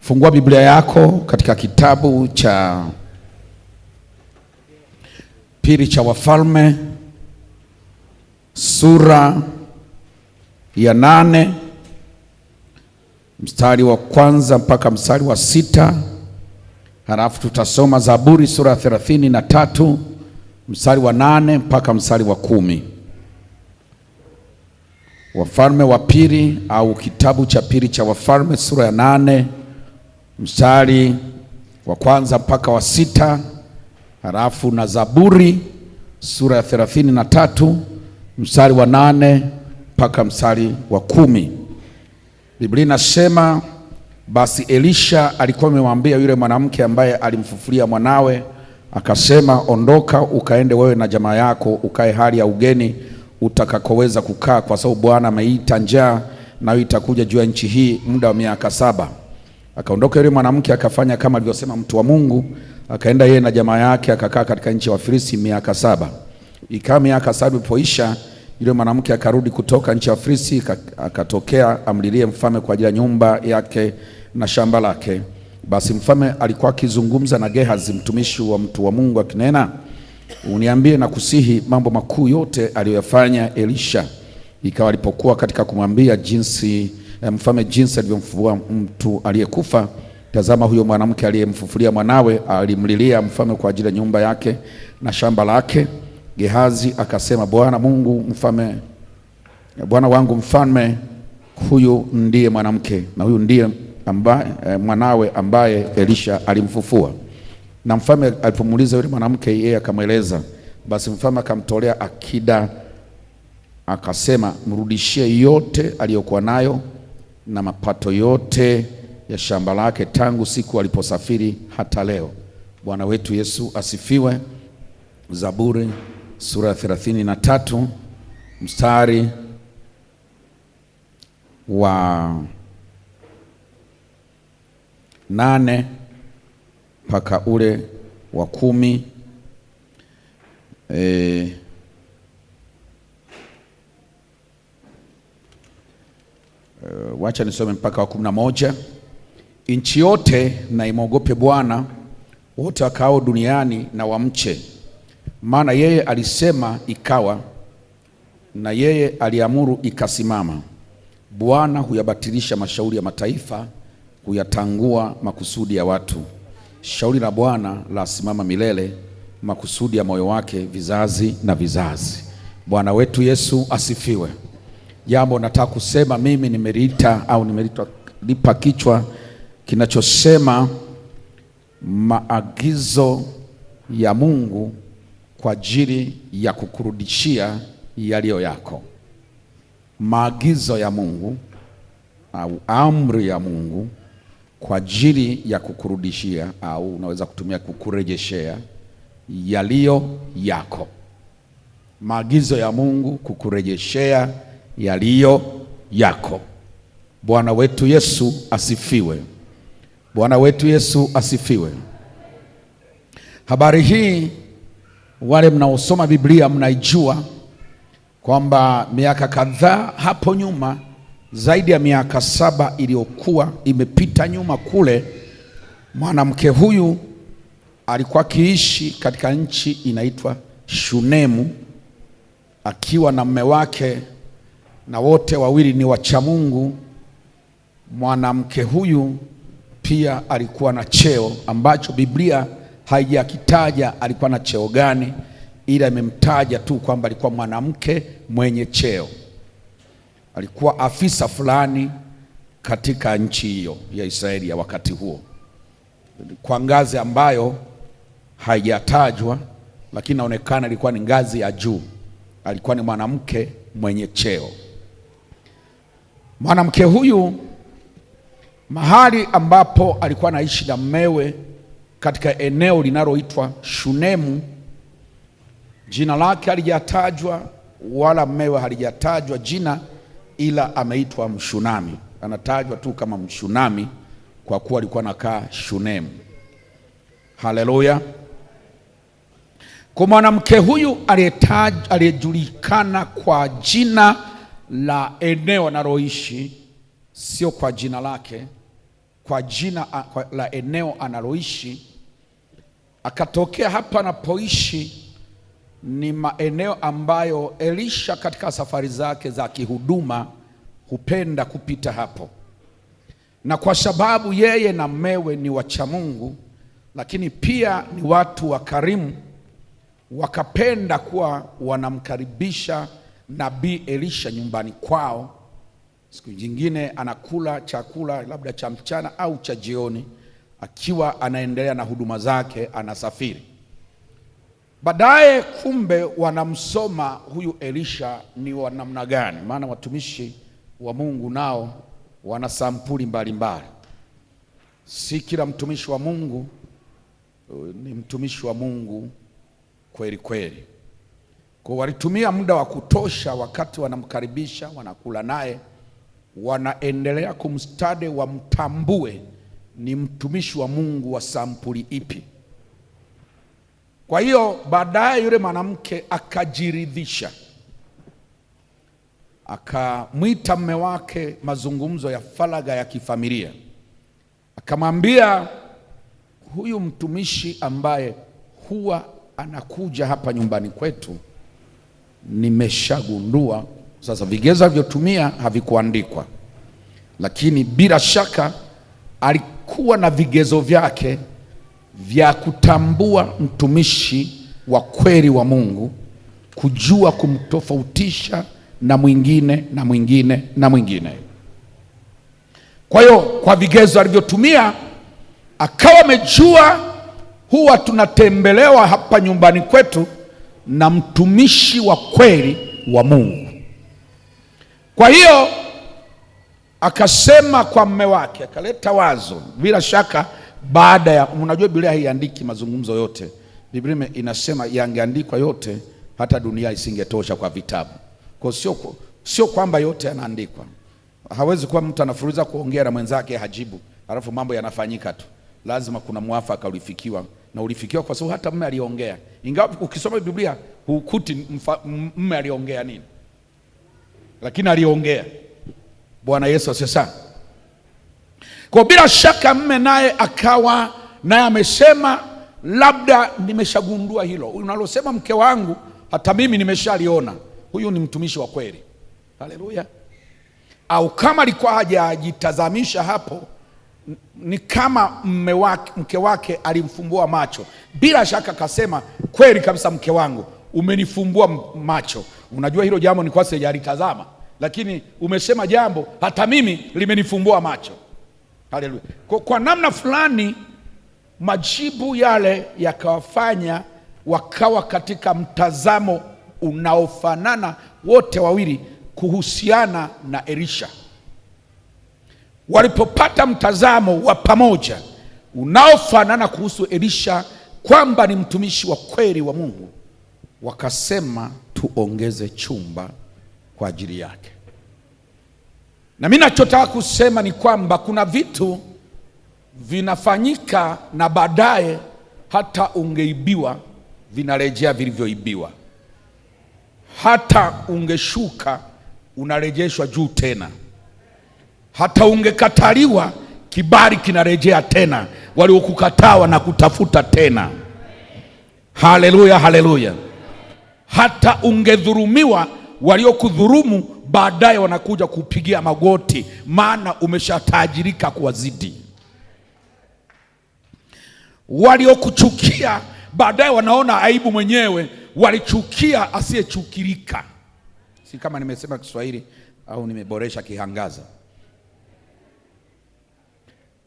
Fungua Biblia yako katika kitabu cha pili cha Wafalme sura ya 8 mstari wa kwanza mpaka mstari wa 6. Halafu tutasoma Zaburi sura ya 33 mstari wa 8 mpaka mstari wa 10. Wafalme wa pili au kitabu cha pili cha Wafalme sura ya 8 mstari wa kwanza mpaka wa 6. Halafu na Zaburi sura ya 33 mstari wa 8 mpaka mstari wa 10. Biblia inasema, basi Elisha alikuwa amemwambia yule mwanamke ambaye alimfufulia mwanawe, akasema, ondoka ukaende wewe na jamaa yako ukae hali ya ugeni utakakoweza kukaa, kwa sababu Bwana ameita njaa nayo itakuja juu ya nchi hii muda wa miaka 7. Akaondoka yule mwanamke akafanya kama alivyosema mtu wa Mungu, akaenda yeye na jamaa yake akakaa katika nchi ya Wafilisti miaka 7. Ikawa miaka 7 ilipoisha, yule mwanamke akarudi kutoka nchi ya Wafilisti, akatokea amlilie mfalme kwa ajili ya nyumba yake na shamba lake. Basi mfalme alikuwa akizungumza na Gehazi mtumishi wa mtu wa Mungu akinena, uniambie na kusihi mambo makuu yote aliyoyafanya Elisha. Ikawa alipokuwa katika kumwambia mfalme jinsi alivyomfufua mtu aliyekufa, tazama, huyo mwanamke aliyemfufulia mwanawe alimlilia mfalme kwa ajili ya nyumba yake na shamba lake. Gehazi akasema, Bwana wangu mfalme, huyu ndiye mwanamke na huyu ndiye mwanawe ambaye Elisha alimfufua. Na mfalme alipomuuliza yule mwanamke, yeye akamweleza. Basi mfalme akamtolea akida, akasema, mrudishie yote aliyokuwa nayo na mapato yote ya shamba lake tangu siku aliposafiri hata leo. Bwana wetu Yesu asifiwe. Zaburi sura ya 33 mstari wa 8 mpaka ule wa 10. Wacha nisome mpaka wa 11. Nchi yote na imwogope Bwana, wote wakao duniani na wamche. Maana yeye alisema ikawa, na yeye aliamuru ikasimama. Bwana huyabatilisha mashauri ya mataifa, huyatangua makusudi ya watu. Shauri la Bwana lasimama milele, makusudi ya moyo wake vizazi na vizazi. Bwana wetu Yesu asifiwe. Jambo nataka kusema mimi nimelipa kichwa kinachosema maagizo ya Mungu kwa ajili ya kukurudishia yaliyo yako. Maagizo ya Mungu au amri ya Mungu kwa ajili ya kukurudishia, au unaweza kutumia kukurejeshea yaliyo yako. Maagizo ya Mungu kukurejeshea yaliyo yako. Bwana wetu Yesu asifiwe. Bwana wetu Yesu asifiwe. Habari hii wale mnaosoma Biblia mnaijua kwamba miaka kadhaa hapo nyuma, zaidi ya miaka 7 iliyokuwa imepita nyuma kule, mwanamke huyu alikuwa akiishi katika nchi inaitwa Shunemu akiwa na mume wake, na wote wawili ni wacha Mungu. Mwanamke huyu pia alikuwa na cheo ambacho Biblia haijakitaja alikuwa na cheo gani, ila imemtaja tu kwamba alikuwa mwanamke mwenye cheo. Alikuwa afisa fulani katika nchi hiyo ya Israeli ya wakati huo, kwa ngazi ambayo haijatajwa, lakini inaonekana ilikuwa ni ngazi ya juu. Alikuwa ni mwanamke mwenye cheo. Mwanamke huyu mahali ambapo alikuwa anaishi na mmewe katika eneo linaloitwa Shunemu, jina lake halijatajwa wala mmewe halijatajwa jina, ila ameitwa Mshunami. Anatajwa tu kama Mshunami kwa kuwa alikuwa anakaa Shunemu. Haleluya. Kwa mwanamke huyu aliyejulikana kwa jina la eneo analoishi, sio kwa jina lake, kwa jina la eneo analoishi. Akatokea hapa anapoishi ni maeneo ambayo Elisha katika safari zake za kihuduma hupenda kupita hapo, na kwa sababu yeye na mmewe ni wacha Mungu, lakini pia ni watu wakarimu, wakapenda kuwa wanamkaribisha nabii Elisha nyumbani kwao. Siku nyingine anakula chakula labda cha mchana au cha jioni, akiwa anaendelea na huduma zake, anasafiri. Baadaye kumbe wanamsoma huyu Elisha ni wa namna gani, maana watumishi wa Mungu nao wana sampuli mbalimbali. Si kila mtumishi wa Mungu ni mtumishi wa Mungu kweli kweli. Kwa walitumia muda wa kutosha wakati wanamkaribisha, wanakula naye, wanaendelea kumstade, wamtambue ni mtumishi wa Mungu wa sampuli ipi. Kwa hiyo baadaye yule mwanamke akajiridhisha, akamwita mume wake mazungumzo ya faragha ya kifamilia, akamwambia, huyu mtumishi ambaye huwa anakuja hapa nyumbani kwetu, nimeshagundua sasa. Vigezo alivyotumia havikuandikwa, lakini bila shaka alikuwa na vigezo vyake vya kutambua mtumishi wa kweli wa Mungu, kujua kumtofautisha na mwingine na mwingine na mwingine. Kwa hiyo kwa vigezo alivyotumia akawa amejua, huwa tunatembelewa hapa nyumbani kwetu na mtumishi wa kweli wa Mungu. Kwa hiyo akasema kwa mume wake, akaleta wazo. Bila shaka baada ya, unajua Biblia haiandiki mazungumzo yote. Biblia inasema yangeandikwa yote hata dunia isingetosha kwa vitabu. Kwa sio kwamba yote yanaandikwa. Hawezi kuwa mtu anafuruza kuongea na mwenzake hajibu, alafu mambo yanafanyika tu. Lazima kuna mwafaka ulifikiwa, na ulifikiwa kwa sababu hata mume aliongea. Ingawa ukisoma Biblia hukuti mume aliongea nini, lakini aliongea. Bwana Yesu asifiwe. Kwa bila shaka mume naye akawa naye amesema, labda nimeshagundua hilo unalosema mke wangu, hata mimi nimeshaliona, huyu ni mtumishi wa kweli. Haleluya. Au kama alikuwa hajajitazamisha hapo, ni kama mke wake alimfumbua macho. Bila shaka akasema, kweli kabisa mke wangu umenifumbua macho. Unajua hilo jambo ni kwa sijalitazama, lakini umesema jambo hata mimi limenifumbua macho. Haleluya. Kwa namna fulani majibu yale yakawafanya wakawa katika mtazamo unaofanana wote wawili kuhusiana na Elisha. Walipopata mtazamo wa pamoja unaofanana kuhusu Elisha kwamba ni mtumishi wa kweli wa Mungu, wakasema tuongeze chumba kwa ajili yake. Na mimi nachotaka kusema ni kwamba kuna vitu vinafanyika na baadaye hata ungeibiwa vinarejea vilivyoibiwa. Hata ungeshuka unarejeshwa juu tena. Hata ungekataliwa kibali kinarejea tena, waliokukataa na kutafuta tena. Haleluya, haleluya. Hata ungedhulumiwa, waliokudhulumu baadaye wanakuja kupigia magoti, maana umeshatajirika kuwazidi. Waliokuchukia baadaye wanaona aibu mwenyewe, walichukia asiyechukilika. Si kama nimesema Kiswahili au nimeboresha Kihangaza.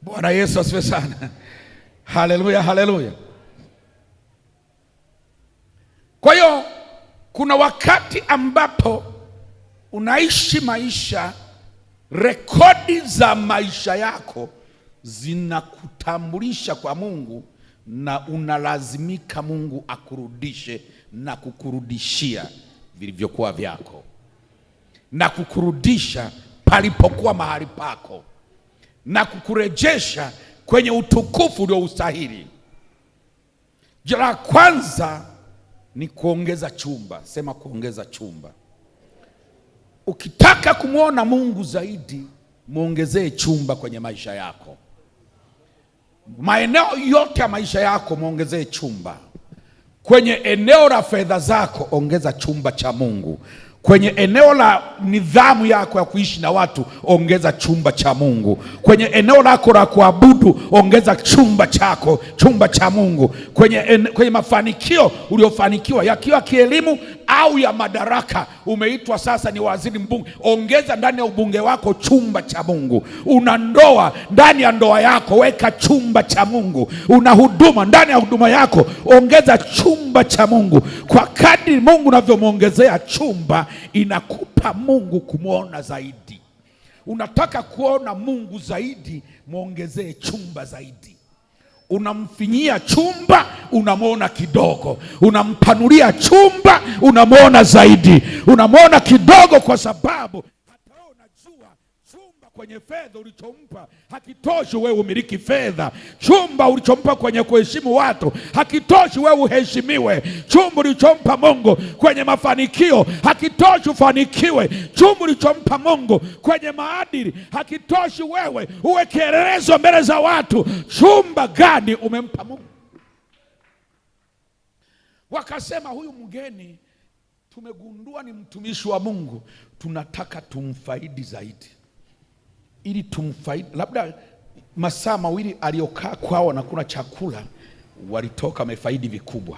Bwana Yesu asifiwe sana. Haleluya, haleluya. Kwa hiyo kuna wakati ambapo unaishi maisha, rekodi za maisha yako zinakutambulisha kwa Mungu, na unalazimika Mungu akurudishe na kukurudishia vilivyokuwa vyako, na kukurudisha palipokuwa mahali pako, na kukurejesha kwenye utukufu ulioustahili. Jambo la kwanza ni kuongeza chumba. Sema kuongeza chumba. Ukitaka kumwona Mungu zaidi, muongezee chumba kwenye maisha yako. Maeneo yote ya maisha yako muongezee chumba. Kwenye eneo la fedha zako ongeza chumba cha Mungu. Kwenye eneo la nidhamu yako ya kuishi na watu ongeza chumba cha Mungu. Kwenye eneo lako la kuabudu ongeza chumba cha Mungu. Kwenye mafanikio uliofanikiwa, yakiwa kielimu au ya madaraka, umeitwa sasa ni waziri, mbunge, ongeza ndani ya ubunge wako chumba cha Mungu. Una ndoa, ndani ya ndoa yako weka chumba cha Mungu. Una huduma, ndani ya huduma yako ongeza chumba cha Mungu. Kwa kadri Mungu unavyomwongezea chumba, inakupa Mungu kumwona zaidi. Unataka kuona Mungu zaidi, mwongezee chumba zaidi. Unamfinyia chumba, unamwona kidogo. Unampanulia chumba, unamwona zaidi. Unamwona kidogo kwa sababu hata wewe unajua chumba kwenye fedha ulichompa hakitoshi wewe umiliki fedha. Chumba ulichompa kwenye kuheshimu watu hakitoshi wewe uheshimiwe. Chumba ulichompa Mungu kwenye mafanikio hakitoshi ufanikiwe. Chumba ulichompa Mungu kwenye maadili hakitoshi wewe uwe kielelezo mbele za watu. Chumba gani umempa Mungu? Wakasema huyu mgeni tumegundua ni mtumishi wa Mungu, tunataka tumfaidi zaidi. Ili tumfaidi, labda masaa mawili aliyokaa kwao na kuna chakula, walitoka wamefaidi vikubwa.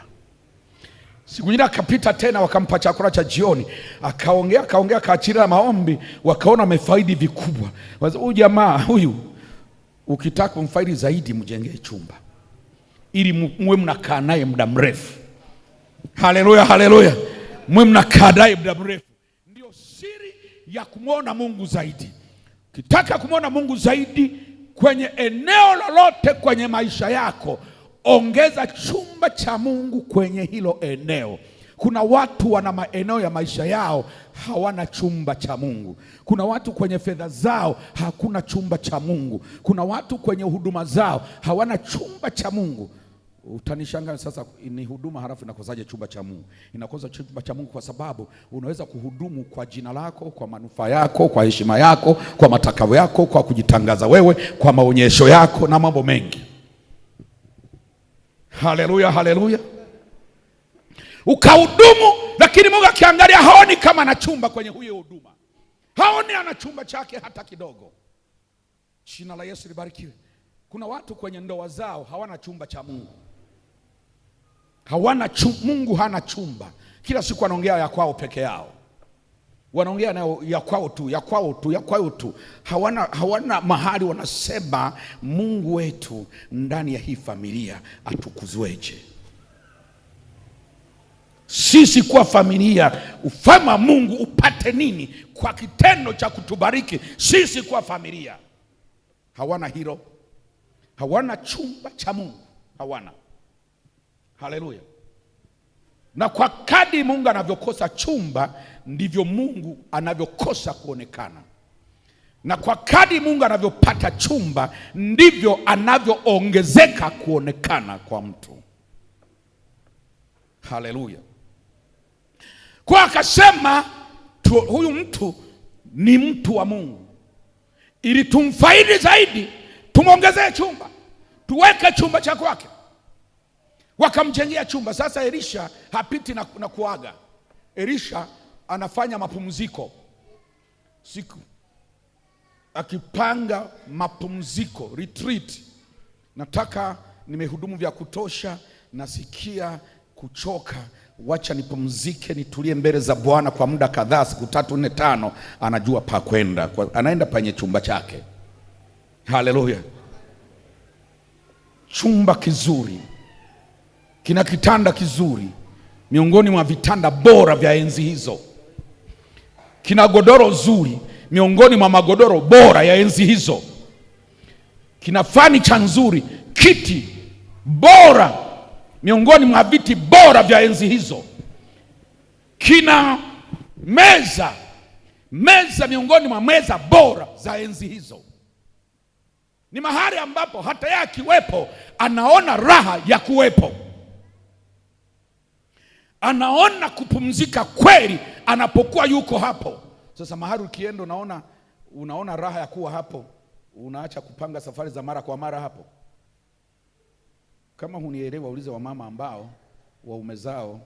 Siku nyingine akapita tena, wakampa chakula cha jioni, akaongea akaachilia maombi, wakaona amefaidi vikubwa. Huyu jamaa huyu, ukitaka kumfaidi zaidi, mjengee chumba ili muwe mnakaa naye muda mrefu. Haleluya, haleluya. Muwe mnakaa naye muda mrefu. Ndio siri ya kumwona Mungu zaidi. Ukitaka kumwona Mungu zaidi kwenye eneo lolote kwenye maisha yako, ongeza chumba cha Mungu kwenye hilo eneo. Kuna watu wana maeneo ya maisha yao hawana chumba cha Mungu. Kuna watu kwenye fedha zao hakuna chumba cha Mungu. Kuna watu kwenye huduma zao hawana chumba cha Mungu. Utanishangaa sasa, ni huduma halafu inakosaje chumba cha Mungu? Inakosa chumba cha Mungu kwa sababu unaweza kuhudumu kwa jina lako, kwa manufaa yako, kwa heshima yako, kwa matakao yako, kwa kujitangaza wewe, kwa maonyesho yako na mambo mengi. Haleluya, haleluya. Ukahudumu, lakini Mungu akiangalia haoni kama ana chumba kwenye huyo huduma. Haoni ana chumba chake hata kidogo. Jina la Yesu libarikiwe. Kuna watu kwenye ndoa zao hawana chumba cha Mungu. Mungu hana chumba. Kila siku wanaongea ya kwao peke yao. Wanaongea na ya kwao tu. Hawana mahali wanasema Mungu wetu ndani ya hii familia atukuzweje. Sisi kwa familia, ufalme wa Mungu upate nini kwa kitendo cha kutubariki sisi kwa familia. Hawana hilo. Hawana chumba cha Mungu. Hawana. Haleluya. Na kwa kadri Mungu anavyokosa chumba, ndivyo Mungu anavyokosa kuonekana. Na kwa kadri Mungu anavyopata chumba, ndivyo anavyoongezeka kuonekana kwa mtu. Haleluya. Kwa akasema huyu mtu ni mtu wa Mungu. Ili tumfaidi zaidi, tumongezee chumba, tuweke chumba cha kwake. Wakamjengea chumba. Sasa Elisha hapiti na kuaga. Elisha anafanya mapumziko siku, akipanga mapumziko, retreat. Nataka nimehudumu vya kutosha, nasikia kuchoka, wacha nipumzike, nitulie mbele za Bwana kwa muda kadhaa, siku 3, 4, 5. Anajua pa kwenda, anaenda penye chumba chake. Haleluya. Chumba kizuri, kina kitanda kizuri, miongoni mwa vitanda bora vya enzi hizo. Kina godoro zuri, miongoni mwa magodoro bora ya enzi hizo. Kina fanicha nzuri, kiti bora, miongoni mwa viti bora vya enzi hizo. Kina meza miongoni mwa meza bora za enzi hizo. Ni mahali ambapo hata yeye akiwepo anaona raha ya kuwepo. Anaona kupumzika kweli anapokuwa yuko hapo. Sasa mahali ukienda unaona raha ya kuwa hapo, unaacha kupanga safari za mara kwa mara hapo. Kama hunielewa, ulize wamama ambao waume zao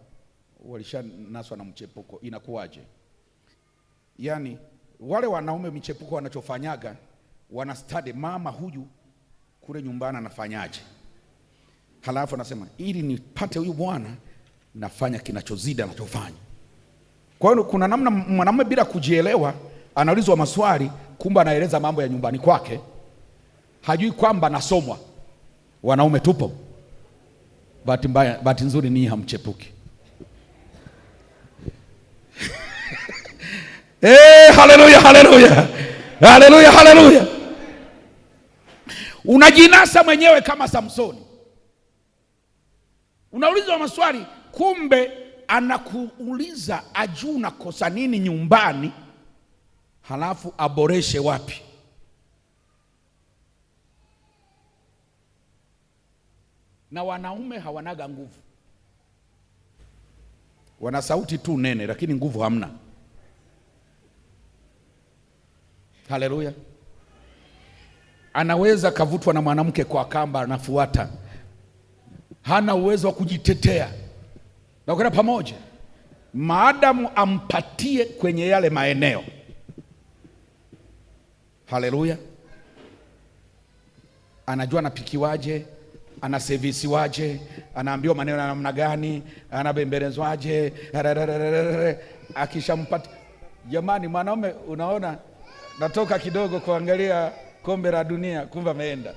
walishanaswa na mchepuko, inakuwaje? Yaani wale wanaume michepuko wanachofanyaga, wana study mama huyu kule nyumbani anafanyaje, halafu anasema ili nipate huyu bwana nafanya kinachozidi anachofanya. Kwa hiyo kuna namna mwanamume bila kujielewa anaulizwa maswali, kumbe anaeleza mambo ya nyumbani kwake, hajui kwamba nasomwa. Wanaume tupo, bahati nzuri ni hamchepuki. Haleluya, haleluya, haleluya, haleluya. Unajinasa mwenyewe kama Samsoni, unaulizwa maswali, kumbe anakuuliza ajue unakosa nini nyumbani, halafu aboreshe wapi. Na wanaume hawanaga nguvu, wana sauti tu nene, lakini nguvu hamna. Haleluya. Anaweza kavutwa na mwanamke kwa kamba, anafuata, hana uwezo wa kujitetea na kwenda pamoja, maadamu ampatie kwenye yale maeneo. Haleluya. Anajua anapikiwaje, anaservisiwaje, anaambiwa maneno ya namna gani, anabembelezwaje. Akishampata, jamani, mwanaume unaona natoka kidogo kuangalia kombe la dunia, kumbe ameenda.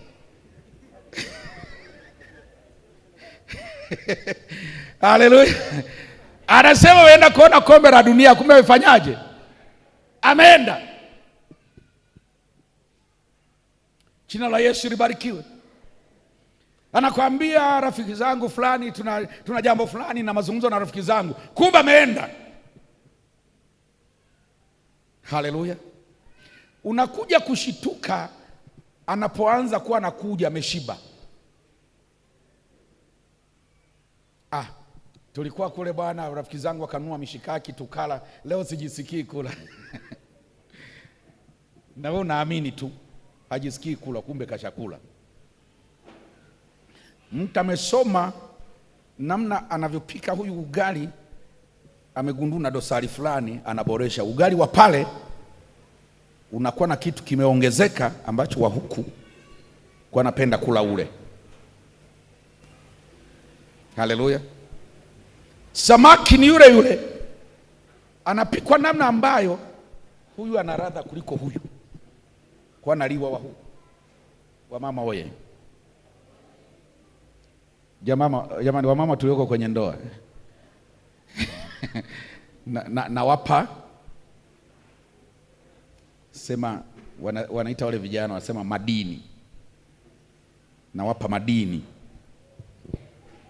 Haleluya. Anasema weenda kuona kombe la dunia, kumbe amefanyaje? Ameenda. Jina la Yesu libarikiwe. Anakuambia rafiki zangu fulani, tuna jambo fulani na mazungumzo na rafiki zangu, kumbe ameenda. Haleluya. Unakuja kushituka anapoanza kuwa anakuja ameshiba. Tulikuwa kule bwana, rafiki zangu wakanunua mishikaki tukala, leo sijisikii kula. Na wewe unaamini tu hajisikii kula, kumbe kashakula. Mtu amesoma namna anavyopika huyu ugali, amegundua dosari fulani, anaboresha ugali wa pale, unakuwa na kitu kimeongezeka ambacho wa huku kwa anapenda kula ule. Haleluya. Samaki ni yule yule, anapikwa namna ambayo huyu ana ladha kuliko huyu, kwa analiwa wa huku. Wa mama oye. Jamani wa mama tulioko kwenye ndoa. na wapa sema wanaita wale vijana wanasema madini. Na wapa madini.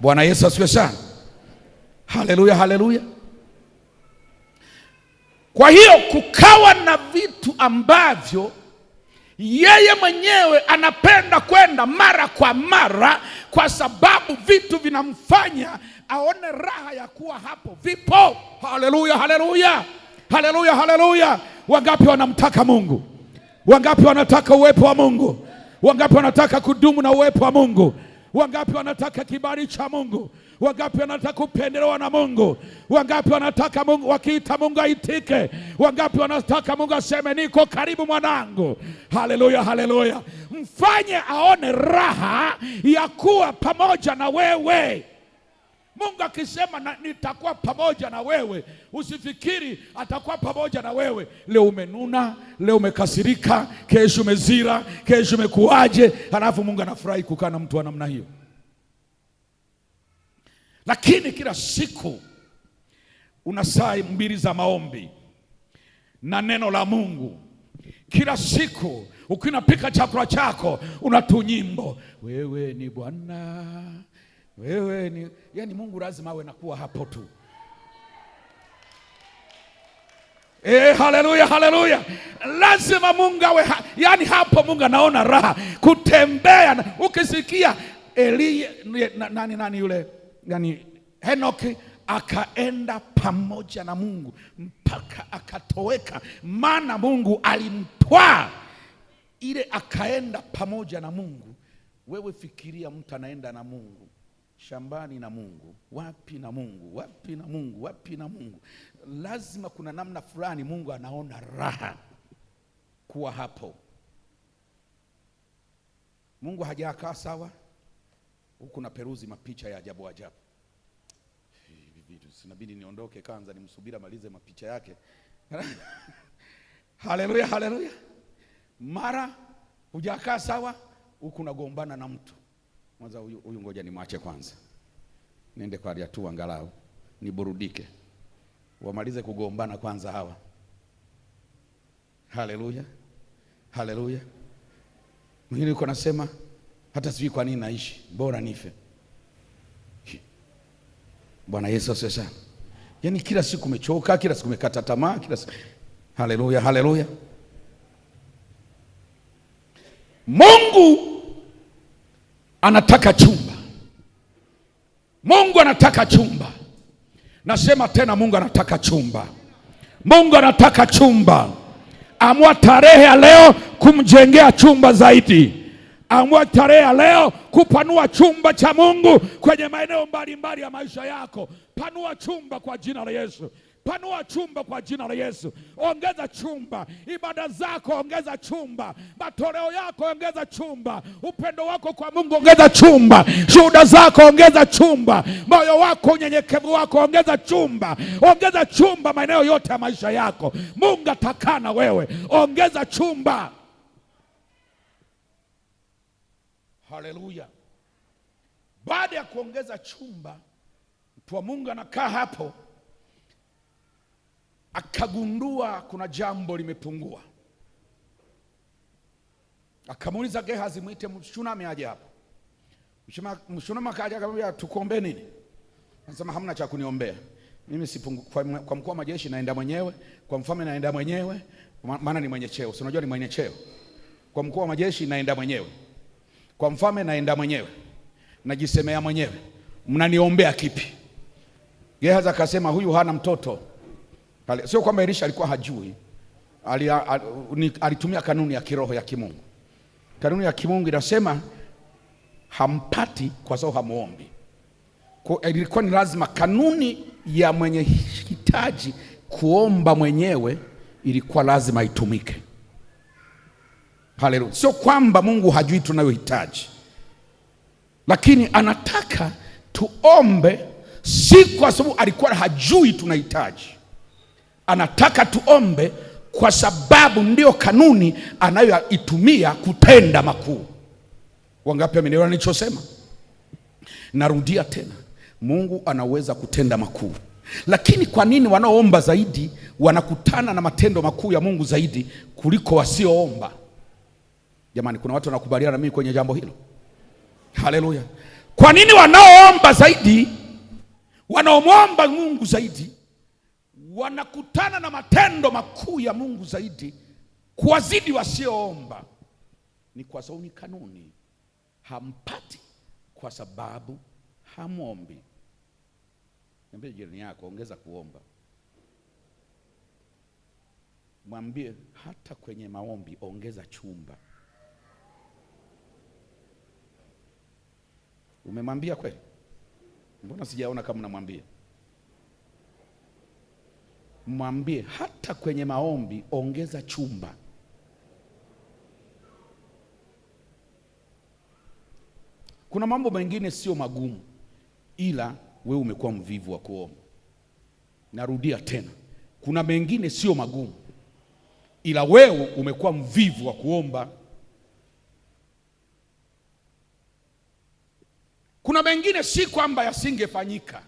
Bwana Yesu asifiwe sana. Haleluya, haleluya. Kwa hiyo kukawa na vitu ambavyo yeye mwenyewe anapenda kwenda mara kwa mara, kwa sababu vitu vinamfanya aone raha ya kuwa hapo vipo. Haleluya, haleluya, haleluya, haleluya. Wangapi wanamtaka Mungu? Wangapi wanataka uwepo wa Mungu? Wangapi wanataka kudumu na uwepo wa Mungu? Wangapi wanataka kibali cha Mungu? Wangapi wanataka kupendelewa na Mungu? Wangapi wanataka Mungu wakiita Mungu aitike? Wangapi wanataka Mungu aseme niko karibu mwanangu? Haleluya, haleluya. Mfanye aone raha ya kuwa pamoja na wewe. Mungu akisema nitakuwa pamoja na wewe, usifikiri atakuwa pamoja na wewe leo umenuna, leo umekasirika, kesho umezira, kesho umekuaje, halafu Mungu anafurahi kukaa na mtu wa namna hiyo. Lakini kila siku una saa 2 za maombi na neno la Mungu. Kila siku ukinapika chakula chako unatu nyimbo, wewe ni Bwana, wewe ni, yani Mungu lazima awe nakuwa hapo tu. Haleluya, haleluya. Lazima Mungu awe yani hapo Mungu anaona raha kutembea. Ukisikia nani yule, yani Henoki akaenda pamoja na Mungu mpaka akatoweka, maana Mungu alimtwaa ile, akaenda pamoja na Mungu. Wewe fikiria, mtu anaenda na Mungu shambani na Mungu, wapi na Mungu, wapi na Mungu, wapi na Mungu. Lazima kuna namna fulani Mungu anaona raha kuwa hapo. Mungu hajakaa sawa huku na peruzi mapicha ya ajabu ajabu. Sinabidi niondoke kwanza nimsubiri malize mapicha yake. Haleluya, haleluya. Mara hujakaa sawa huku nagombana na mtu. Mwanza huyu ngoja nimwache kwanza, niende kwa tu angalau niburudike, wamalize kugombana kwanza hawa. Haleluya, haleluya. Mwingine yuko nasema hata sijui kwa nini naishi, bora nife. Bwana Yesu asifiwe sana. Yaani kila siku umechoka, kila siku umekata tamaa, kila siku. Haleluya, haleluya. Mungu anataka chumba. Mungu anataka chumba. Nasema tena, Mungu anataka chumba. Mungu anataka chumba. Amua tarehe ya leo kumjengea chumba zaidi. Amua tarehe ya leo kupanua chumba cha Mungu kwenye maeneo mbalimbali ya maisha yako. Panua chumba kwa jina la Yesu. Panua chumba kwa jina la Yesu. Ongeza chumba. Ibada zako ongeza chumba. Matoleo yako ongeza chumba. Upendo wako kwa Mungu ongeza chumba. Shuhuda zako ongeza chumba. Moyo wako, unyenyekevu wako ongeza chumba. Ongeza chumba maeneo yote ya maisha yako. Mungu atakaa na wewe. Ongeza chumba. Haleluya. Baada ya kuongeza chumba, mtu wa Mungu anakaa hapo, akagundua kuna jambo limepungua. Akamuuliza Gehazi, mwite Mshunami aje hapo. Mshunami akaja akamwambia, tukuombe nini? Anasema hamna cha kuniombea. Mimi kwa mkuu wa majeshi naenda mwenyewe, kwa mfalme naenda mwenyewe, maana ni mwenye cheo. Si unajua ni mwenye cheo. Kwa mkuu wa majeshi naenda mwenyewe, kwa mfalme naenda mwenyewe, najisemea mwenyewe. Mnaniombea kipi? Gehazi akasema huyu hana mtoto. Sio kwamba Elisha alikuwa hajui. Alitumia kanuni ya kiroho ya kimungu. Kanuni ya kimungu inasema hampati kwa sababu hamuombi. Kwa ilikuwa ni lazima kanuni ya mwenye hitaji kuomba mwenyewe ilikuwa lazima itumike. Haleluya. Sio kwamba Mungu hajui tunayohitaji, lakini anataka tuombe, si kwa sababu alikuwa hajui tunahitaji. Anataka tuombe kwa sababu ndio kanuni anayoitumia kutenda makuu. Wangapi wamenielewa nilichosema? Narudia tena, Mungu anaweza kutenda makuu. Lakini kwa nini wanaoomba zaidi wanakutana na matendo makuu ya Mungu zaidi kuliko wasioomba? Jamani, kuna watu wanakubaliana na mimi kwenye jambo hilo? Haleluya. Kwa nini wanaoomba zaidi, wanaomwomba Mungu zaidi, wanakutana na matendo makuu ya Mungu zaidi kuwazidi wasioomba? Ni kwa sababu ni kanuni. Hampati kwa sababu hamwombi. Niambie jirani yako, ongeza kuomba. Mwambie hata kwenye maombi ongeza chumba. Umemwambia kweli? Mbona sijaona kama unamwambia? Mwambie hata kwenye maombi ongeza chumba. Kuna mambo mengine sio magumu, ila wewe umekuwa mvivu wa kuomba. Narudia tena, kuna mengine sio magumu, ila wewe umekuwa mvivu wa kuomba. Kuna mengine si kwamba yasingefanyika,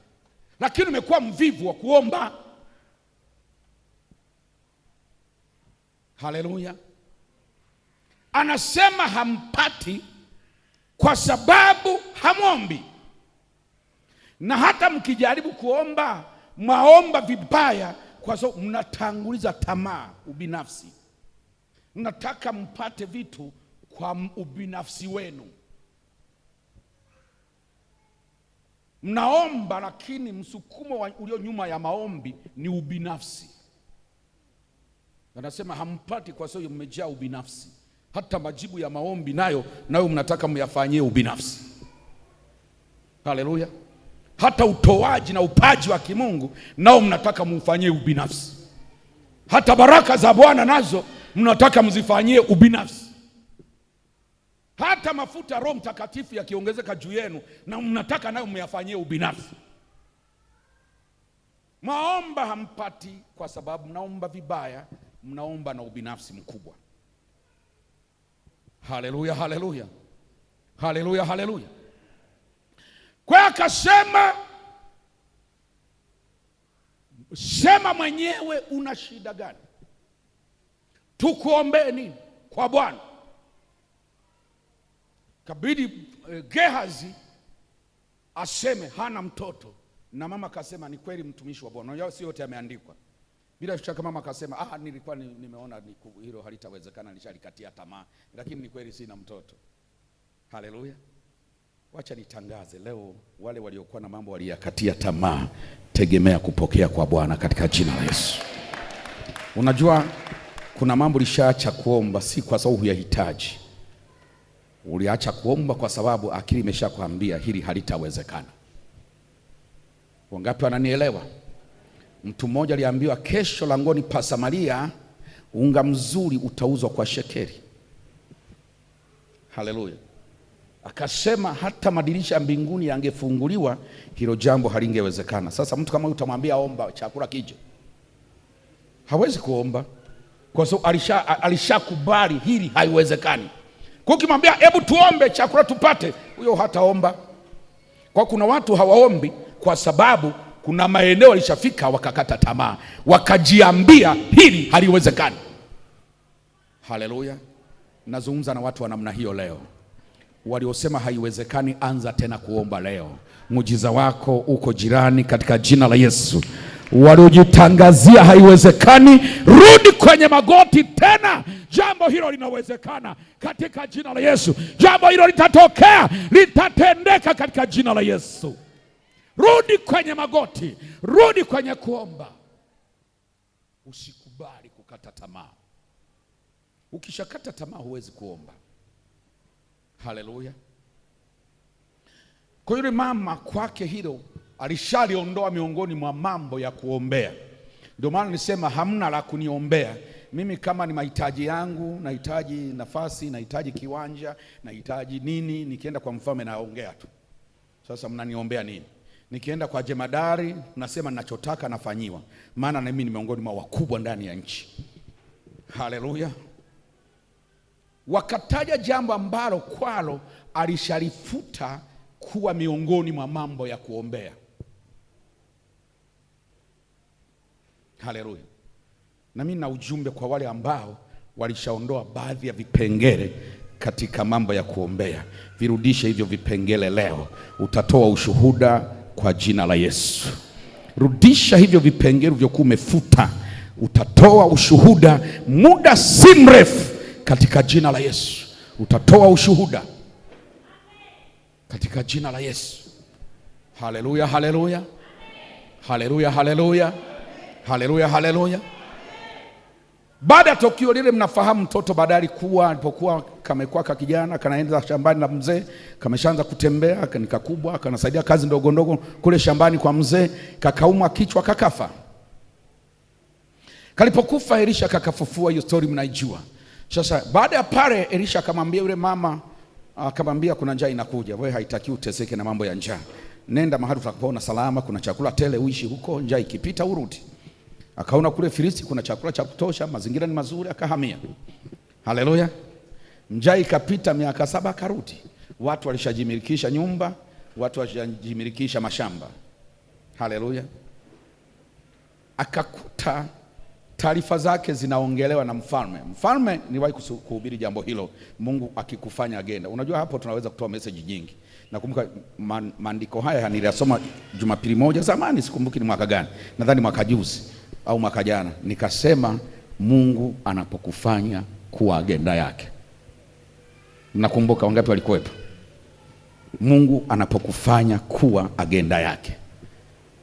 lakini umekuwa mvivu wa kuomba. Haleluya. Anasema hampati kwa sababu hamwombi. Na hata mkijaribu kuomba, mwaomba vibaya kwa sababu mnatanguliza tamaa, ubinafsi. Mnataka mpate vitu kwa ubinafsi wenu. Mnaomba, lakini msukumo ulio nyuma ya maombi ni ubinafsi. Anasema hampati kwa sababu mmejaa ubinafsi. Hata majibu ya maombi nayo mnataka myafanyie ubinafsi. Haleluya. Hata utoaji na upaji wa kimungu nao mnataka mufanyie ubinafsi. Hata baraka za Bwana nazo mnataka mzifanyie ubinafsi. Hata mafuta Roho Mtakatifu yakiongezeka juu yenu na mnataka nayo myafanyie ubinafsi. Maomba hampati kwa sababu mnaomba vibaya, mnaomba na ubinafsi mkubwa. Haleluya, haleluya. Haleluya, haleluya. Kwa akasema, sema mwenyewe una shida gani? Tukuombee nini kwa Bwana? Kabidi Gehazi aseme hana mtoto, na mama akasema ni kweli mtumishi wa Bwana. Unajua si yote yameandikwa. Bila shaka mama akasema nilikuwa nimeona hilo halitawezekana, nishalikatia tamaa, lakini ni kweli sina mtoto. Haleluya. Wacha nitangaze leo, wale waliokuwa na mambo waliyakatia tamaa, tegemea kupokea kwa Bwana katika jina la Yesu. Unajua kuna mambo ulishaacha kuomba si kwa sababu huyahitaji. Uliacha kuomba kwa sababu akili imeshakwambia hili halitawezekana. Wangapi wananielewa? Mtu mmoja aliambiwa kesho langoni pa Samaria unga mzuri utauzwa kwa shekeli. Haleluya. Akasema hata madirisha ya mbinguni yangefunguliwa, hilo jambo halingewezekana. Sasa mtu kama huyu utamwambia omba chakula kije? Hawezi kuomba kwa sababu alishakubali hili haiwezekani. Kwa ukimwambia hebu tuombe chakula tupate, huyo hataomba. Kwa kuna watu hawaombi kwa sababu kuna maeneo walishafika wakakata tamaa, wakajiambia hili haliwezekani. Haleluya. Nazungumza na watu wa namna hiyo leo. Waliosema haiwezekani, anza tena kuomba leo. Muujiza wako uko jirani katika jina la Yesu. Waliojitangazia haiwezekani, rudi kwenye magoti tena. Jambo hilo linawezekana katika jina la Yesu. Jambo hilo litatokea, litatendeka katika jina la Yesu. Rudi kwenye magoti, rudi kwenye kuomba. Usikubali kukata tamaa. Ukishakata tamaa huwezi kuomba. Haleluya. Kwa yule mama kwake hilo alishaliondoa miongoni mwa mambo ya kuombea. Ndio maana nisema hamna la kuniombea. Mimi kama ni mahitaji yangu, nahitaji nafasi, nahitaji kiwanja, nahitaji nini, nikienda kwa mfalme naongea tu. Sasa mnaniombea nini? Nikienda kwa jemadari nasema ninachotaka nafanyiwa, maana na mimi ni miongoni mwa wakubwa ndani ya nchi. Haleluya. Wakataja jambo ambalo kwalo alishalifuta kuwa miongoni mwa mambo ya kuombea. Haleluya. Na mimi na ujumbe kwa wale ambao walishaondoa baadhi ya vipengele katika mambo ya kuombea. Virudishe hivyo vipengele leo. Utatoa ushuhuda kwa jina la Yesu. Rudisha hivyo vipengele vilivyokuwa umefuta. Utatoa ushuhuda muda si mrefu katika jina la Yesu. Utatoa ushuhuda katika jina la Yesu. Haleluya, haleluya. Haleluya, haleluya. Haleluya, haleluya. Baada ya tukio lile, mnafahamu mtoto baadaye alipokuwa kamekuwa kijana, kanaenda shambani na mzee, kameshaanza kutembea, nikakubwa, kanasaidia kazi ndogo ndogo kule shambani kwa mzee, kakaumwa kichwa kakafa. Kalipokufa Elisha kakafufua, hiyo story mnaijua. Sasa baada ya pale Elisha akamwambia yule mama, akamwambia kuna njaa inakuja, wewe haitaki uteseke na mambo ya njaa. Nenda mahali utakapoona salama, kuna chakula tele, uishi huko, njaa ikipita urudi. Akaona kule Filisti kuna chakula cha kutosha, mazingira ni mazuri, akahamia. Haleluya. Njaa ikapita miaka 7 akarudi. Watu walishajimilikisha nyumba, watu walishajimilikisha mashamba. Haleluya. Akakuta taarifa zake zinaongelewa na mfalme. Mfalme niwahi kuhubiri jambo hilo, Mungu akikufanya agenda. Unajua hapo tunaweza kutoa message nyingi. Nakumbuka maandiko haya nilisoma Jumapili moja zamani, sikumbuki ni mwaka gani. Nadhani mwaka juzi au mwaka jana. Nikasema Mungu anapokufanya kuwa agenda yake. Mnakumbuka wangapi walikuwepo? Mungu anapokufanya kuwa agenda yake.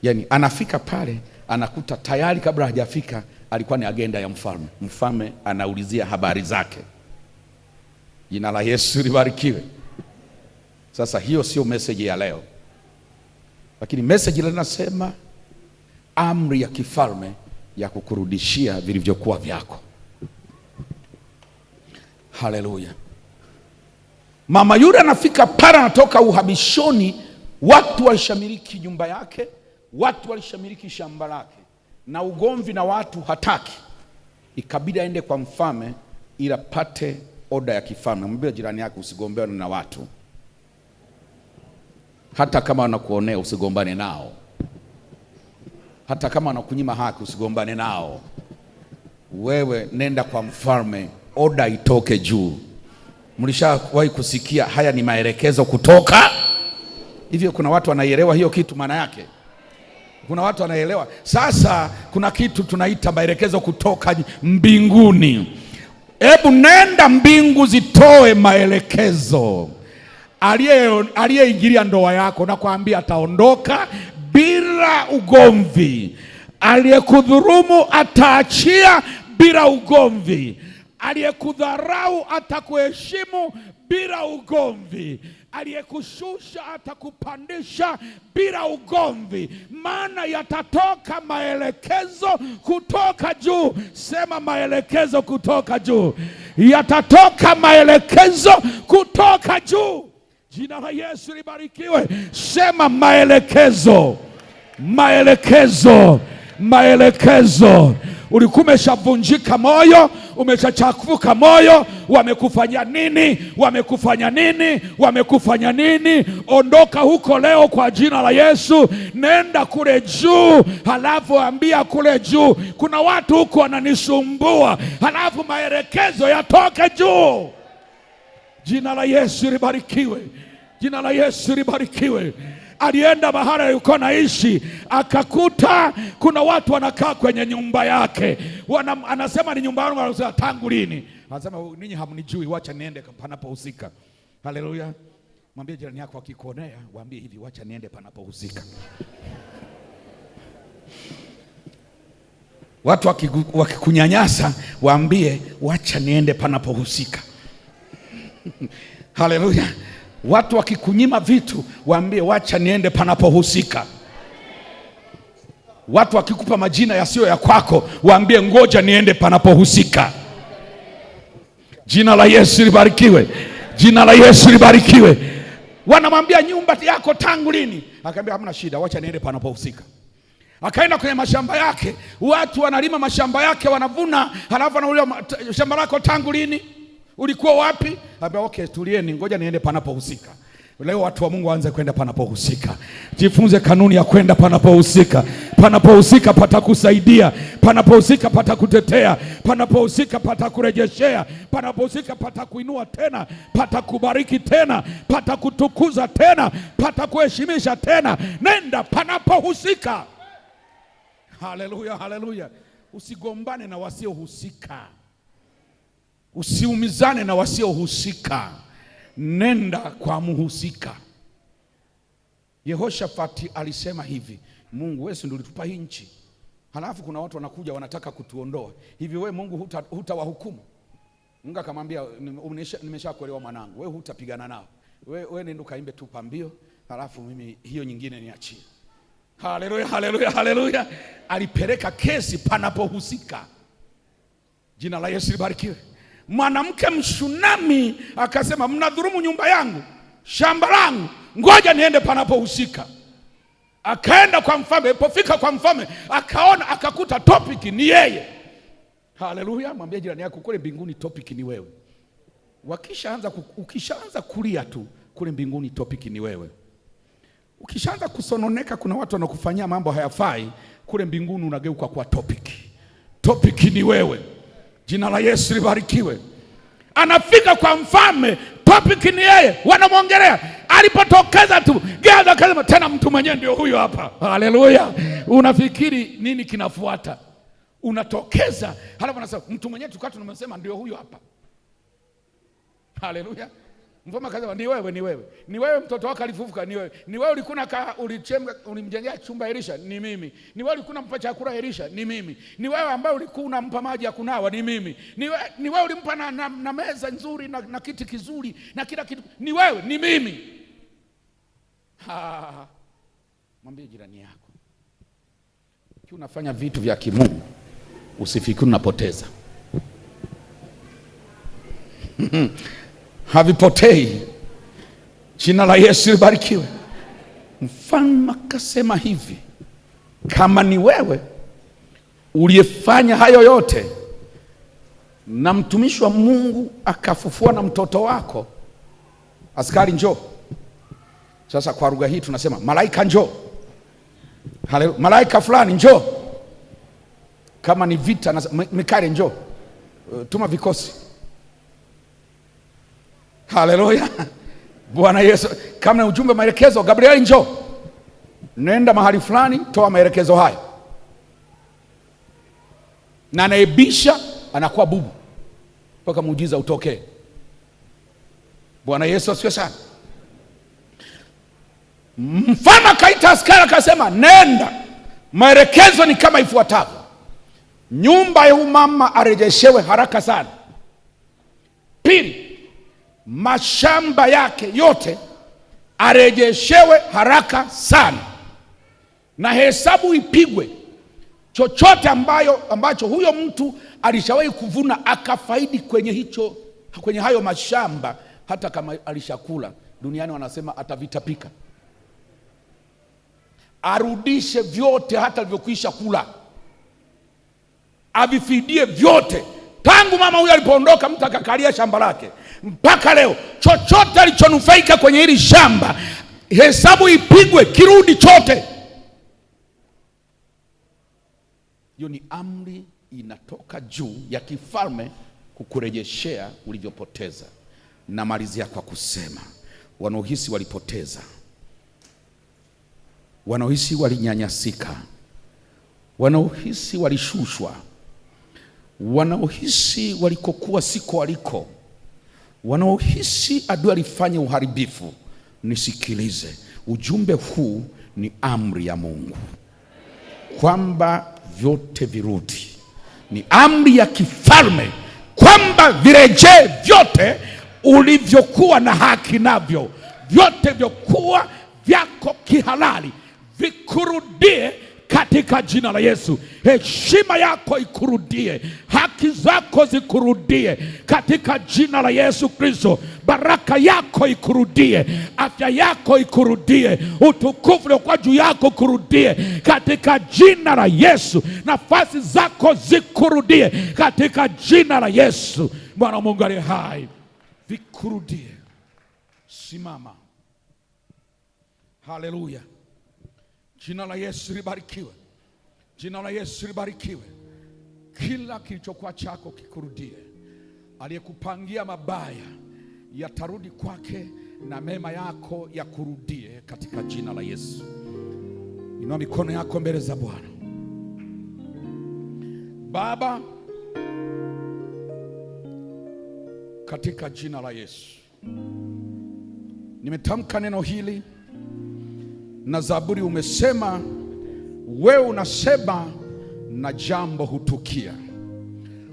Yaani anafika pale anakuta tayari kabla hajafika alikuwa ni agenda ya mfalme. Mfalme anaulizia habari zake. Jina la Yesu libarikiwe. Sasa hiyo sio message ya leo, lakini message linasema amri ya kifalme ya kukurudishia vilivyokuwa vyako. Haleluya. Mama yule anafika pale, anatoka uhamishoni, watu walishamiliki nyumba yake, watu walishamiliki shamba lake, na ugomvi na watu hataki. Ikabidi aende kwa mfalme ili apate oda ya kifalme. Mwambie jirani yako, usigombeane na watu. Hata kama wanakuonea usigombane nao. Hata kama wanakunyima haki usigombane nao. Wewe nenda kwa mfalme, oda itoke juu. Mlishawahi kusikia haya ni maelekezo kutoka? Hivyo kuna watu wanaielewa hiyo kitu maana yake? Kuna watu wanaelewa. Sasa kuna kitu tunaita maelekezo kutoka mbinguni. Hebu nenda mbingu zitoe maelekezo. Aliyeingilia ndoa yako na kuambia ataondoka bila ugomvi. Aliyekudhurumu ataachia bila ugomvi. Aliyekudharau atakuheshimu bila ugomvi. Aliyekushusha atakupandisha bila ugomvi. Maana yatatoka maelekezo kutoka juu. Sema maelekezo kutoka juu. Yatatoka maelekezo kutoka juu. Jina la Yesu libarikiwe. Sema maelekezo. Maelekezo. Maelekezo. Ulikuwa umeshavunjika moyo, umeshachafuka moyo, wamekufanya nini? Wamekufanya nini? Wamekufanya nini? Ondoka huko leo kwa jina la Yesu. Nenda kule juu, halafu ambia kule juu, kuna watu huko wananisumbua, halafu maelekezo yatoke juu. Jina la Yesu libarikiwe. Jina la Yesu libarikiwe. Alienda mahali alikuwa naishi, akakuta kuna watu wanakaa kwenye nyumba yake. Anasema ni nyumba yangu. Anasema tangu lini? Anasema ninyi hamnijui, wacha niende panapohusika. Haleluya. Mwambie jirani yako akikuonea, waambie hivi, wacha niende panapohusika. Watu wakikunyanyasa, waambie wacha niende panapohusika. Haleluya. Watu wakikunyima vitu, waambie wacha niende panapohusika. Watu wakikupa majina yasiyo ya kwako, waambie ngoja niende panapohusika. Jina la Yesu libarikiwe. Jina la Yesu libarikiwe. Wanamwambia nyumba yako tangu lini? Akamwambia hamna shida, wacha niende panapohusika. Akaenda kwenye mashamba yake, watu wanalima mashamba yake, wanavuna, halafu anauliza shamba lako tangu lini? Ulikuwa wapi? Ambia okay, tulieni, ngoja niende panapohusika. Leo watu wa Mungu waanze kwenda panapohusika. Jifunze kanuni ya kwenda panapohusika. Panapohusika patakusaidia, panapohusika patakutetea, panapohusika patakurejeshea, panapohusika patakuinua tena, patakubariki tena, patakutukuza tena, patakuheshimisha tena. Nenda panapohusika. Haleluya, haleluya. Usigombane na wasiohusika. Usiumizane na wasiohusika. Nenda kwa mhusika. Yehoshafati alisema hivi, Mungu wewe ndio ulitupa hii nchi, halafu kuna watu wanakuja wanataka kutuondoa. Hivi wewe Mungu hutawahukumu? Mungu akamwambia, nimeshakuelewa mwanangu, wewe hutapigana nao. Wewe nenda kaimbe tu pambio, halafu mimi hiyo nyingine niachie. Haleluya, haleluya, haleluya. Alipeleka kesi panapohusika. Jina la Yesu libarikiwe. Mwanamke Mshunami akasema, mnadhulumu nyumba yangu, shamba langu, ngoja niende panapohusika. Akaenda kwa mfalme. Alipofika kwa mfalme, akaona, akakuta topic ni yeye. Haleluya. Mwambie jirani yako, kule mbinguni topic ni wewe. Ukishaanza kulia tu, kule mbinguni topic ni wewe. Ukishaanza kusononeka, kuna watu wanakufanyia mambo hayafai, kule mbinguni unageuka kwa topic. Topic ni wewe. Jina la Yesu libarikiwe. Anafika kwa mfalme, topic ni yeye, wanamwongelea. Alipotokeza tu, Gehazi akasema tena mtu mwenyewe ndio huyo hapa. Haleluya. Unafikiri nini kinafuata? Unatokeza, halafu anasema mtu mwenyewe tukao tunamsema ndio huyo hapa. Haleluya. Mfalme akasema ni wewe, ni wewe. Ni wewe mtoto wako alifufuka, ni wewe. Ni wewe ulimjengea chumba Elisha, ni mimi. Ni wewe ulikuwa unampa chakula Elisha, ni mimi. Ni wewe ambaye ulikuwa unampa maji ya kunawa, ni mimi. Ni wewe ulimpa na meza nzuri na kiti kizuri na kila kitu. Ni wewe, ni mimi. Mwambie jirani yako, ukiwa unafanya vitu vya kimungu usifikiri unapoteza. Havipotei. Jina la Yesu libarikiwe. Mfalme akasema hivi, kama ni wewe uliyefanya hayo yote na mtumishi wa Mungu akafufua na mtoto wako, askari njoo. Sasa kwa lugha hii tunasema malaika njoo. Haleluya. Malaika fulani njoo. Kama ni vita na Mikali njoo. Tuma vikosi. Haleluya. Bwana Yesu. Kama ni ujumbe maelekezo, Gabriel njoo. Nenda mahali fulani, toa maelekezo haya. Na anaibisha anakuwa bubu mpaka muujiza utokee. Bwana Yesu asifiwe sana. Mfalme akaita askari akasema, nenda, maelekezo ni kama ifuatavyo. Nyumba ya mama arejeshewe haraka sana. Pili, mashamba yake yote arejeshewe haraka sana, na hesabu ipigwe chochote ambacho huyo mtu alishawahi kuvuna akafaidi kwenye hayo mashamba, hata kama alishakula. Duniani wanasema atavitapika. Arudishe vyote hata alivyokwisha kula, avifidie vyote. Tangu mama huyo alipoondoka, mtu akakalia shamba lake mpaka leo, chochote alichonufaika kwenye hili shamba hesabu ipigwe, kirudi chote. Hiyo ni amri inatoka juu ya kifalme kukurejeshea ulivyopoteza. Na malizia kwa kusema, wanaohisi walipoteza, wanaohisi walinyanyasika, wanaohisi walishushwa, wanaohisi walikokuwa siko waliko, wanaohisi adui alifanya uharibifu, nisikilize. Ujumbe huu ni amri ya Mungu kwamba vyote virudi. Ni amri ya kifalme kwamba virejee vyote ulivyokuwa na haki navyo, vyote vyokuwa vyako kihalali vikurudie katika jina la Yesu. Heshima yako ikurudie, haki zako zikurudie katika jina la Yesu Kristo. Baraka yako ikurudie, afya yako ikurudie, utukufu uliokuwa juu yako kurudie katika jina la Yesu. Nafasi zako zikurudie katika jina la Yesu. Bwana Mungu aliye hai, vikurudie. Simama. Haleluya. Jina la Yesu libarikiwe. Jina la Yesu libarikiwe. Kila kilichokuwa chako kikurudie. Aliyekupangia mabaya yatarudi kwake, na mema yako yakurudie katika jina la Yesu. Inua mikono yako mbele za Bwana. Baba, katika jina la Yesu nimetamka neno hili, na Zaburi umesema, wewe unasema na jambo hutukia.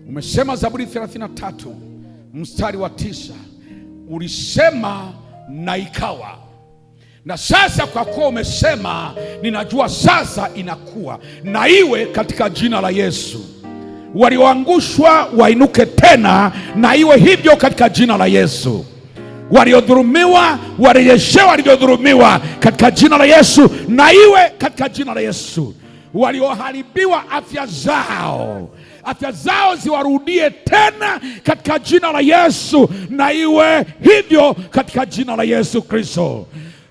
Umesema Zaburi 33 mstari wa 9, ulisema na ikawa. Na sasa kwa kuwa umesema, ninajua sasa inakuwa, na iwe katika jina la Yesu. Walioangushwa wainuke tena, na iwe hivyo katika jina la Yesu. Waliodhulumiwa warejeshewe walivyodhulumiwa katika jina la Yesu, na iwe katika jina la Yesu. Walioharibiwa afya zao ziwarudie tena katika jina la Yesu, na iwe hivyo katika jina la Yesu Kristo.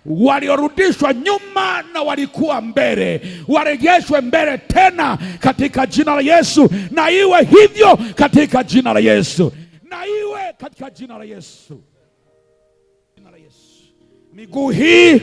Waliorudishwa nyuma na walikuwa mbele warejeshwe mbele tena katika jina la Yesu, na iwe hivyo katika jina la Yesu, na iwe katika jina la Yesu. Miguu hii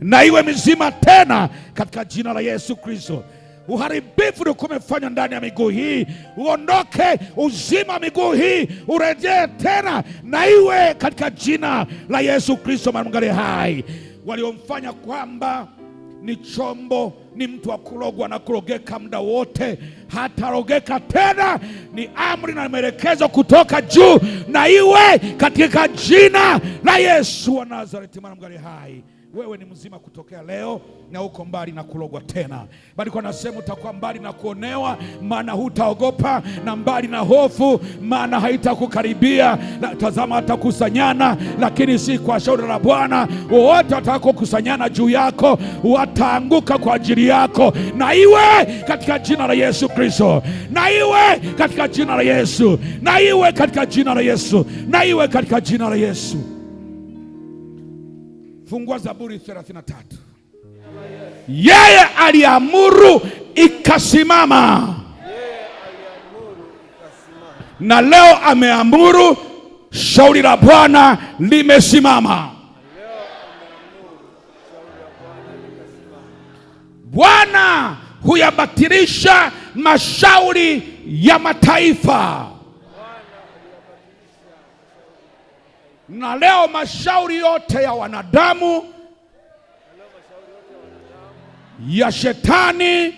na iwe mizima tena katika jina la Yesu Kristo. Uharibifu uliokuwa umefanywa ndani ya miguu hii uondoke, uzima miguu hii urejee tena, na iwe katika jina la Yesu Kristo Mungu aliye hai. Waliomfanya kwamba ni chombo, ni mtu wa kurogwa na kurogeka muda wote, hatarogeka tena. Ni amri na maelekezo kutoka juu, na iwe katika jina la Yesu wa Nazareti Mungu aliye hai. Wewe ni mzima kutokea leo, na uko mbali na kulogwa tena, bali kwa nasema utakuwa mbali na kuonewa, maana hutaogopa, na mbali na hofu, maana haitakukaribia. Tazama, hatakusanyana, lakini si kwa shauri la Bwana. Wote watakaokusanyana juu yako wataanguka kwa ajili yako, na iwe katika jina la Yesu Kristo, na iwe katika jina la Yesu, na iwe katika jina la Yesu, na iwe katika jina la Yesu. Fungua Zaburi 33. Yeye aliamuru ikasimama, na leo ameamuru, shauri la Bwana limesimama. Bwana huyabatilisha mashauri ya mataifa. Na leo mashauri yote ya wanadamu, ya shetani,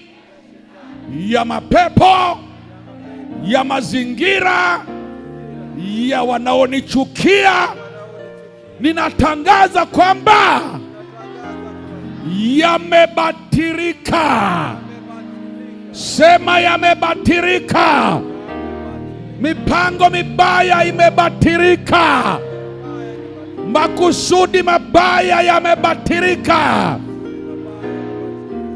ya mapepo, ya mazingira, ya wanaonichukia, ninatangaza kwamba yamebatilika. Sema yamebatilika. Mipango mibaya imebatilika. Makusudi mabaya yamebatilika.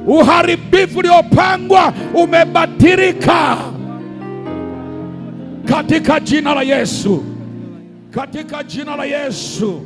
Uharibifu uliopangwa umebatilika katika jina la Yesu, katika jina la Yesu.